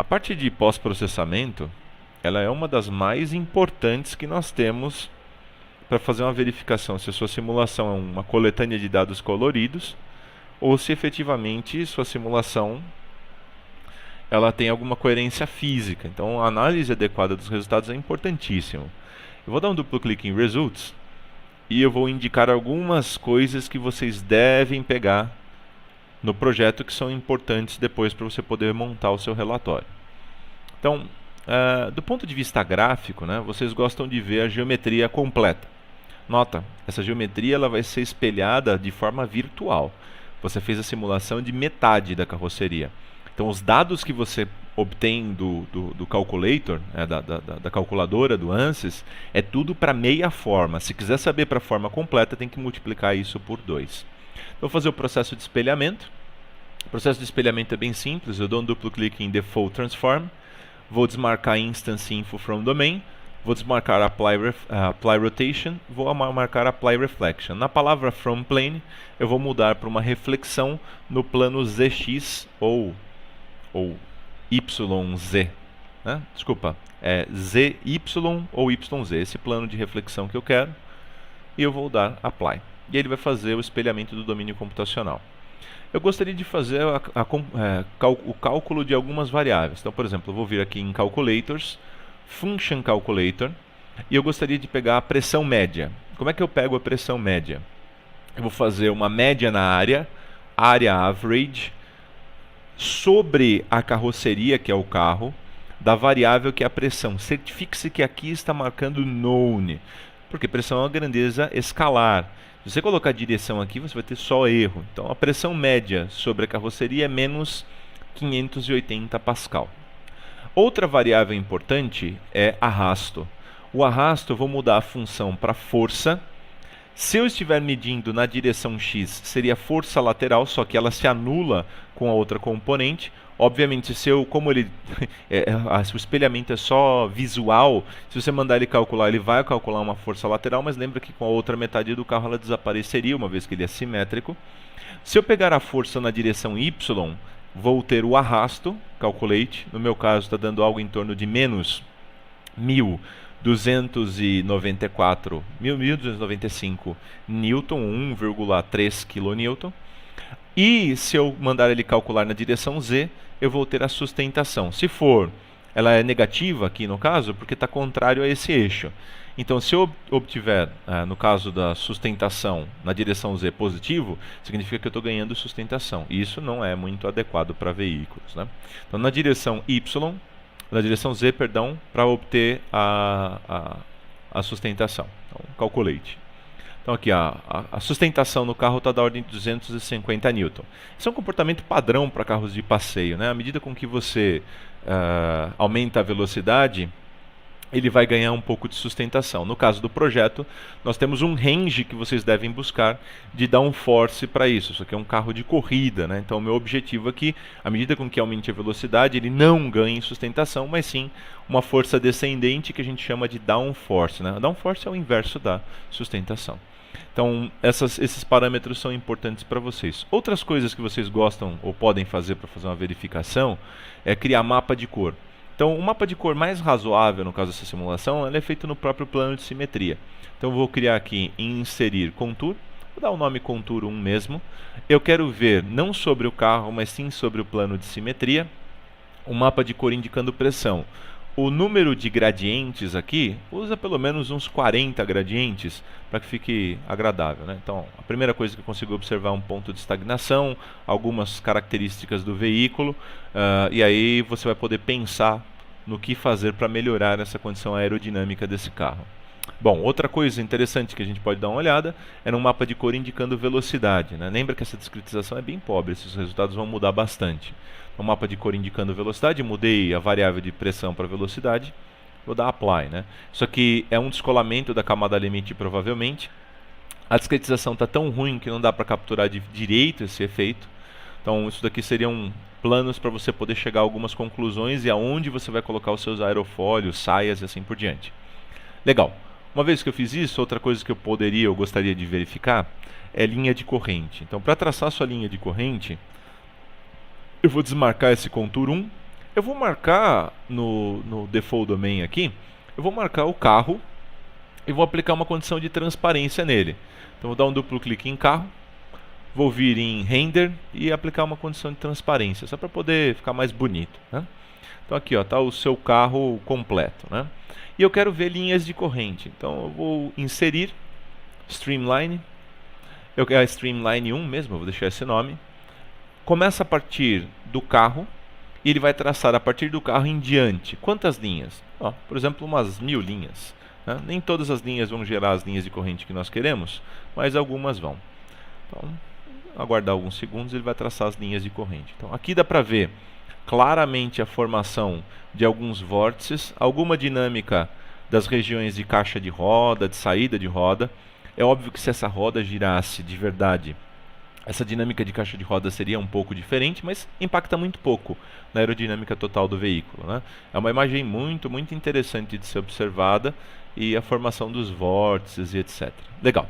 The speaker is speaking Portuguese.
parte de pós-processamento, ela é uma das mais importantes que nós temos para fazer uma verificação se a sua simulação é uma coletânea de dados coloridos ou se efetivamente sua simulação ela tem alguma coerência física. Então, a análise adequada dos resultados é importantíssimo. Eu vou dar um duplo clique em Results e eu vou indicar algumas coisas que vocês devem pegar no projeto que são importantes depois para você poder montar o seu relatório. Então, do ponto de vista gráfico, né, vocês gostam de ver a geometria completa. Nota, essa geometria ela vai ser espelhada de forma virtual. Você fez a simulação de metade da carroceria. Então, os dados que você obtém do calculator, da calculadora do ANSYS, é tudo para meia forma. Se quiser saber para a forma completa, tem que multiplicar isso por 2. Vou fazer o processo de espelhamento. O processo de espelhamento é bem simples. Eu dou um duplo clique em Default Transform. Vou desmarcar Instance Info From Domain. Vou desmarcar Apply Rotation. Vou marcar Apply Reflection. Na palavra From Plane, eu vou mudar para uma reflexão no plano ZX ou YZ. Né? Desculpa, é ZY ou YZ. Esse plano de reflexão que eu quero. E eu vou dar Apply. E ele vai fazer o espelhamento do domínio computacional. Eu gostaria de fazer o cálculo de algumas variáveis. Então, por exemplo, eu vou vir aqui em Calculators, Function Calculator, e eu gostaria de pegar a pressão média. Como é que eu pego a pressão média? Eu vou fazer uma média na área average, sobre a carroceria, que é o carro, da variável que é a pressão. Certifique-se que aqui está marcando known, porque pressão é uma grandeza escalar. Se você colocar a direção aqui, você vai ter só erro. Então, a pressão média sobre a carroceria é menos 580 Pascal. Outra variável importante é arrasto. O arrasto, eu vou mudar a função para força. Se eu estiver medindo na direção X, seria força lateral, só que ela se anula com a outra componente. Obviamente, como o espelhamento é só visual, se você mandar ele calcular, ele vai calcular uma força lateral, mas lembra que com a outra metade do carro ela desapareceria, uma vez que ele é simétrico. Se eu pegar a força na direção Y, vou ter o arrasto, calculate, no meu caso está dando algo em torno de menos 1.295 newton, 1,3 kN. E se eu mandar ele calcular na direção Z, eu vou ter a sustentação. Se for, ela é negativa aqui no caso, porque está contrário a esse eixo. Então, se eu obtiver, no caso da sustentação, na direção Z positivo, significa que eu estou ganhando sustentação. E isso não é muito adequado para veículos, né? Então, na direção Z, perdão, para obter a sustentação. Então, calculate. Então aqui, a sustentação no carro está da ordem de 250 N. Isso é um comportamento padrão para carros de passeio, né? À medida com que você aumenta a velocidade, ele vai ganhar um pouco de sustentação. No caso do projeto, nós temos um range que vocês devem buscar de downforce para isso. Isso aqui é um carro de corrida, né? Então o meu objetivo aqui, à medida com que aumente a velocidade, ele não ganhe sustentação, mas sim uma força descendente que a gente chama de downforce, né? Downforce é o inverso da sustentação. Então, esses parâmetros são importantes para vocês. Outras coisas que vocês gostam ou podem fazer para fazer uma verificação é criar mapa de cor. Então, o mapa de cor mais razoável, no caso dessa simulação, ele é feito no próprio plano de simetria. Então, eu vou criar aqui em inserir contour, vou dar o nome contour 1 mesmo. Eu quero ver, não sobre o carro, mas sim sobre o plano de simetria, um mapa de cor indicando pressão. O número de gradientes aqui, usa pelo menos uns 40 gradientes para que fique agradável, né? Então, a primeira coisa que eu consigo observar é um ponto de estagnação, algumas características do veículo, e aí você vai poder pensar no que fazer para melhorar essa condição aerodinâmica desse carro. Bom, outra coisa interessante que a gente pode dar uma olhada é no mapa de cor indicando velocidade, né? Lembra que essa discritização é bem pobre, esses resultados vão mudar bastante. O mapa de cor indicando velocidade, mudei a variável de pressão para velocidade, vou dar Apply, né? Isso aqui é um descolamento da camada limite, provavelmente. A discretização está tão ruim que não dá para capturar direito esse efeito. Então, isso daqui seriam planos para você poder chegar a algumas conclusões e aonde você vai colocar os seus aerofólios, saias e assim por diante. Legal. Uma vez que eu fiz isso, outra coisa que eu gostaria de verificar é linha de corrente. Então, para traçar sua linha de corrente, eu vou desmarcar esse contour 1, Eu vou marcar no default domain aqui, eu vou marcar o carro e vou aplicar uma condição de transparência nele. Então vou dar um duplo clique em carro, vou vir em render e aplicar uma condição de transparência, só para poder ficar mais bonito, né? Então aqui está o seu carro completo, né? E eu quero ver linhas de corrente. Então eu vou inserir Streamline. Eu quero a Streamline 1 mesmo, eu vou deixar esse nome. Começa a partir do carro e ele vai traçar a partir do carro em diante. Quantas linhas? Por exemplo, umas 1000 linhas, né? Nem todas as linhas vão gerar as linhas de corrente que nós queremos, mas algumas vão. Então, aguardar alguns segundos, ele vai traçar as linhas de corrente. Então aqui dá para ver claramente a formação de alguns vórtices, alguma dinâmica das regiões de caixa de roda, de saída de roda. É óbvio que se essa roda girasse de verdade, essa dinâmica de caixa de roda seria um pouco diferente, mas impacta muito pouco na aerodinâmica total do veículo, né? É uma imagem muito interessante de ser observada, e a formação dos vórtices e etc. Legal.